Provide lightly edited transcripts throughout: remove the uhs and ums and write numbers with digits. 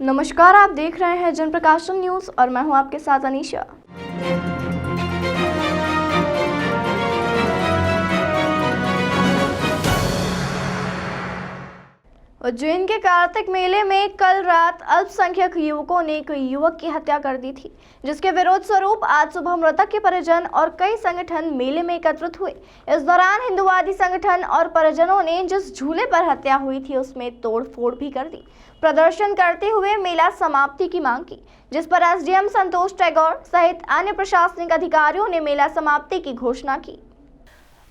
नमस्कार, आप देख रहे हैं जनप्रकाशन न्यूज और मैं हूं आपके साथ अनीशा। उज्जैन के कार्तिक मेले में कल रात अल्पसंख्यक युवकों ने एक युवक की हत्या कर दी थी, जिसके विरोध स्वरूप आज सुबह मृतक के परिजन और कई संगठन मेले में एकत्रित हुए। इस दौरान हिंदुवादी संगठन और परिजनों ने जिस झूले पर हत्या हुई थी उसमें तोड़फोड़ भी कर दी। प्रदर्शन करते हुए मेला समाप्ति की मांग की, जिस पर एसडीएम संतोष टैगोर सहित अन्य प्रशासनिक अधिकारियों ने मेला समाप्ति की घोषणा की।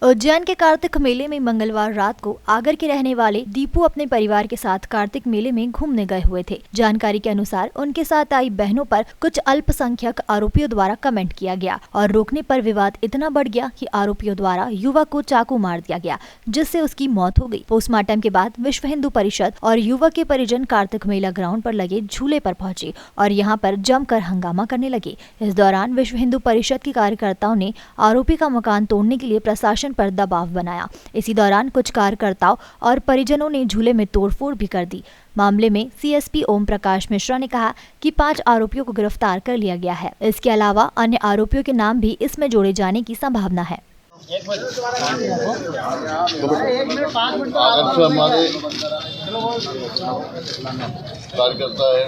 उज्जैन के कार्तिक मेले में मंगलवार रात को आगर के रहने वाले दीपू अपने परिवार के साथ कार्तिक मेले में घूमने गए हुए थे। जानकारी के अनुसार उनके साथ आई बहनों पर कुछ अल्पसंख्यक आरोपियों द्वारा कमेंट किया गया और रोकने पर विवाद इतना बढ़ गया कि आरोपियों द्वारा युवक को चाकू मार दिया गया, जिससे उसकी मौत हो गई। पोस्टमार्टम के बाद विश्व हिंदू परिषद और युवक के परिजन कार्तिक मेला ग्राउंड पर लगे झूले पर पहुंचे और यहां पर जमकर हंगामा करने लगे। इस दौरान विश्व हिंदू परिषद के कार्यकर्ताओं ने आरोपी का मकान तोड़ने के लिए प्रशासन पर दबाव बनाया। इसी दौरान कुछ कार्यकर्ताओं और परिजनों ने झूले में तोड़फोड़ भी कर दी। मामले में सीएसपी ओम प्रकाश मिश्रा ने कहा कि 5 आरोपियों को गिरफ्तार कर लिया गया है। इसके अलावा अन्य आरोपियों के नाम भी इसमें जोड़े जाने की संभावना है। हमारे कार्यकर्ता है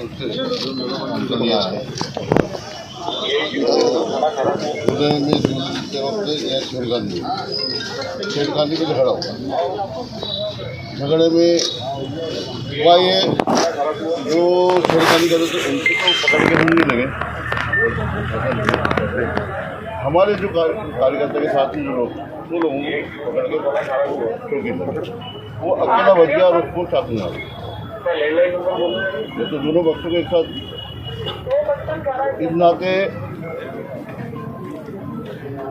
छेड़खानी के झगड़ा हुआ। झगड़े में हुआ ये जो छेड़खानी करे तो उनको तो पकड़ के ढूंढने लगे। हमारे जो कार्यकर्ता के साथ जो लोग वो लोगों को पकड़ के ठोकी लगे। वो अकेला बच गया और उसको चाकू मार तो दोनों बच्चों के एक साथ इस नाते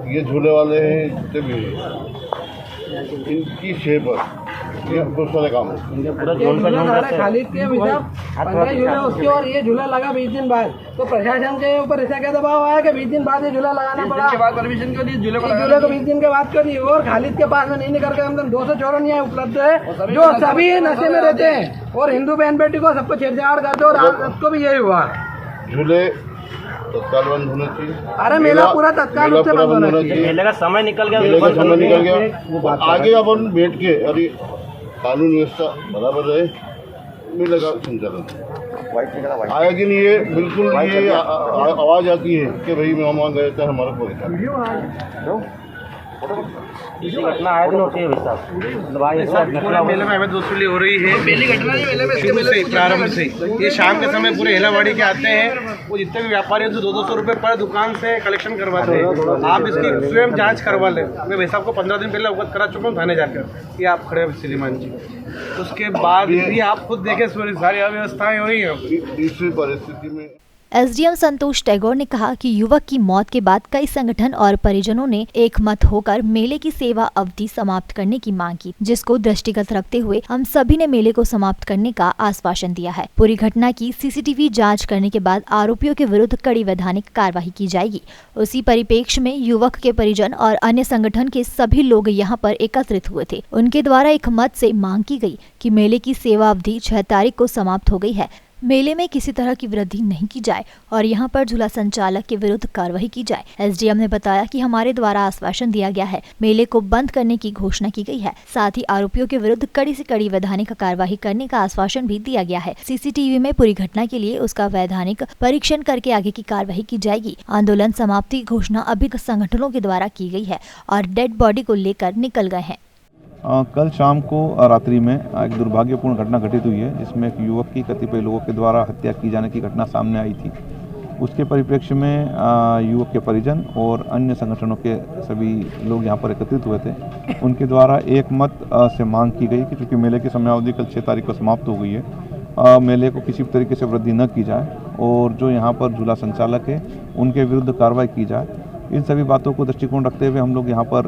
ये झूले वाले हैं जितने भी इनकी शेप ये बहुत सारे काम है। खालिद के 15 झूले उसके और ये झूला लगा 20 दिन बाद, तो प्रशासन के ऊपर ऐसा क्या दबाव आया कि 20 दिन बाद ये झूला लगाना पड़ा। के बाद परमिशन क्यों दी झूले को 20 दिन के बाद क्यों दी। और खालिद के पास में नहीं निकल के अंदर 200 चोरों यहाँ उपलब्ध है जो सभी नशे में रहते हैं और हिंदू बहन बेटी को सबको छेड़छाड़ करते और रात को भी यही हुआ। झूले तत्काल बंद होना चाहिए। अरे मेला पूरा तत्काल रूप से बंद होना चाहिए। मेले का समय निकल गया, आगे अपन बैठ के अरे कानून व्यवस्था बराबर रहे, मेले का संचालन आया कि नहीं ये बिल्कुल ये आवाज आती है कि भाई वहाँ गए थे हमारा कोई घटना आए दिन होती है मेले में अवैध वसूली हो रही है। शुरू से प्रारंभ से ये शाम के समय पूरे हेलावाड़ी के आते हैं। वो जितने भी व्यापारी हैं 200 रुपये पर दुकान से कलेक्शन करवाते हैं। आप इसकी स्वयं जांच करवा लें। मैं भाई साहब को 15 दिन पहले अवगत करा चुका हूँ थाने जाकर। ये आप खड़े हैं श्रीमान जी, उसके बाद भी आप खुद देखें सारी अव्यवस्थाएं हो रही हैं। दूसरी परिस्थिति में एसडीएम संतोष टैगोर ने कहा कि युवक की मौत के बाद कई संगठन और परिजनों ने एक मत होकर मेले की सेवा अवधि समाप्त करने की मांग की, जिसको दृष्टिगत रखते हुए हम सभी ने मेले को समाप्त करने का आश्वासन दिया है। पूरी घटना की सीसीटीवी जांच करने के बाद आरोपियों के विरुद्ध कड़ी वैधानिक कार्यवाही की जाएगी। उसी परिप्रेक्ष्य में युवक के परिजन और अन्य संगठन के सभी लोग यहाँ पर एकत्रित हुए थे। उनके द्वारा एक मत से मांग की गई कि मेले की सेवा अवधि 6 तारीख को समाप्त हो गई है। मेले में किसी तरह की वृद्धि नहीं की जाए और यहां पर झूला संचालक के विरुद्ध कार्रवाई की जाए। एसडीएम ने बताया कि हमारे द्वारा आश्वासन दिया गया है, मेले को बंद करने की घोषणा की गई है। साथ ही आरोपियों के विरुद्ध कड़ी से कड़ी वैधानिक कार्यवाही करने का आश्वासन भी दिया गया है। सीसीटीवी में पूरी घटना के लिए उसका वैधानिक परीक्षण करके आगे की कार्यवाही की जाएगी। आंदोलन समाप्ति की घोषणा अभी संगठनों के द्वारा की गई है और डेड बॉडी को लेकर निकल गए हैं। कल शाम को रात्रि में एक दुर्भाग्यपूर्ण घटना घटित हुई है, जिसमें एक युवक की कतिपय लोगों के द्वारा हत्या की जाने की घटना सामने आई थी। उसके परिप्रेक्ष्य में युवक के परिजन और अन्य संगठनों के सभी लोग यहाँ पर एकत्रित हुए थे। उनके द्वारा एक मत से मांग की गई कि चूँकि मेले की समयावधि कल 6 तारीख को समाप्त हो गई है, मेले को किसी भी तरीके से वृद्धि न की जाए और जो यहाँ पर झूला संचालक है उनके विरुद्ध कार्रवाई की जाए। इन सभी बातों को दृष्टिकोण रखते हुए हम लोग यहाँ पर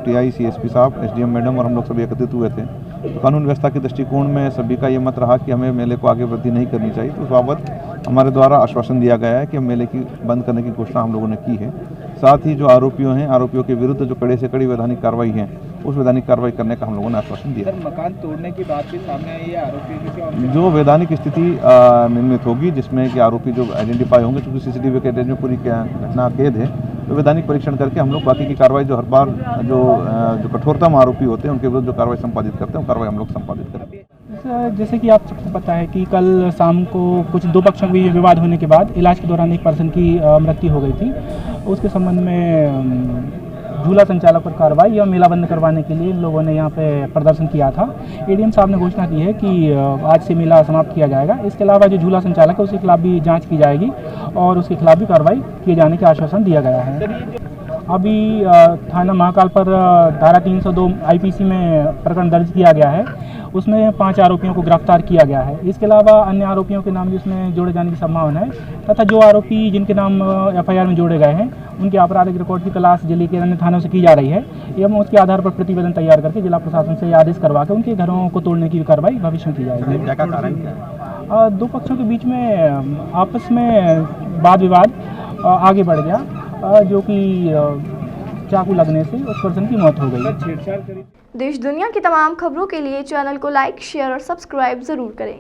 टीआई सीएसपी साहब, एसडीएम मैडम और हम लोग सभी एकत्रित हुए थे। तो कानून व्यवस्था के दृष्टिकोण में सभी का ये मत रहा कि हमें मेले को आगे वृद्धि नहीं करनी चाहिए। तो उस बाबत हमारे द्वारा आश्वासन दिया गया है कि मेले की बंद करने की घोषणा हम लोगों ने की है। साथ ही जो आरोपियों के विरुद्ध जो कड़े से कड़ी वैधानिक कार्रवाई है उस वैधानिक कार्रवाई करने का हम लोगों ने आश्वासन दिया। सर, मकान तोड़ने की बात भी सामने आई है, आरोपी किसी और जो वैधानिक स्थिति निर्मित होगी जिसमें कि आरोपी जो आइडेंटिफाई होंगे, क्योंकि सीसीटीवी कैमरे में पूरी घटना कैद है, तो वैधानिक परीक्षण करके हम लोग बाकी की कार्रवाई जो हर बार जो कठोरतम आरोपी होते हैं उनके विरुद्ध जो कार्रवाई संपादित करते हैं वो कार्रवाई हम लोग संपादित करेंगे। जैसे कि आप सबको पता है कि कल शाम को कुछ दो पक्षों के विवाद होने के बाद इलाज के दौरान एक पर्सन की मृत्यु हो गई थी। उसके संबंध में झूला संचालक पर कार्रवाई या मेला बंद करवाने के लिए इन लोगों ने यहाँ पे प्रदर्शन किया था। एडीएम साहब ने घोषणा की है कि आज से मेला समाप्त किया जाएगा। इसके अलावा जो झूला संचालक है उसके खिलाफ भी जांच की जाएगी और उसके खिलाफ भी कार्रवाई किए जाने का आश्वासन दिया गया है। अभी थाना महाकाल पर धारा 302 आईपीसी में प्रकरण दर्ज किया गया है। उसमें 5 आरोपियों को गिरफ्तार किया गया है। इसके अलावा अन्य आरोपियों के नाम भी उसमें जोड़े जाने की संभावना है तथा जो आरोपी जिनके नाम एफआईआर में जोड़े गए हैं उनके आपराधिक रिकॉर्ड की तलाश जिले के अन्य थानों से की जा रही है एवं उसके आधार पर प्रतिवेदन तैयार करके जिला प्रशासन से आदेश करवा के उनके घरों को तोड़ने की कार्रवाई भविष्य में की जाएगी। दो पक्षों के बीच में आपस में वाद विवाद आगे बढ़ गया जो कि चाकू लगने से उस पर्सन की मौत हो गई। देश दुनिया की तमाम खबरों के लिए चैनल को लाइक, शेयर और सब्सक्राइब जरूर करें।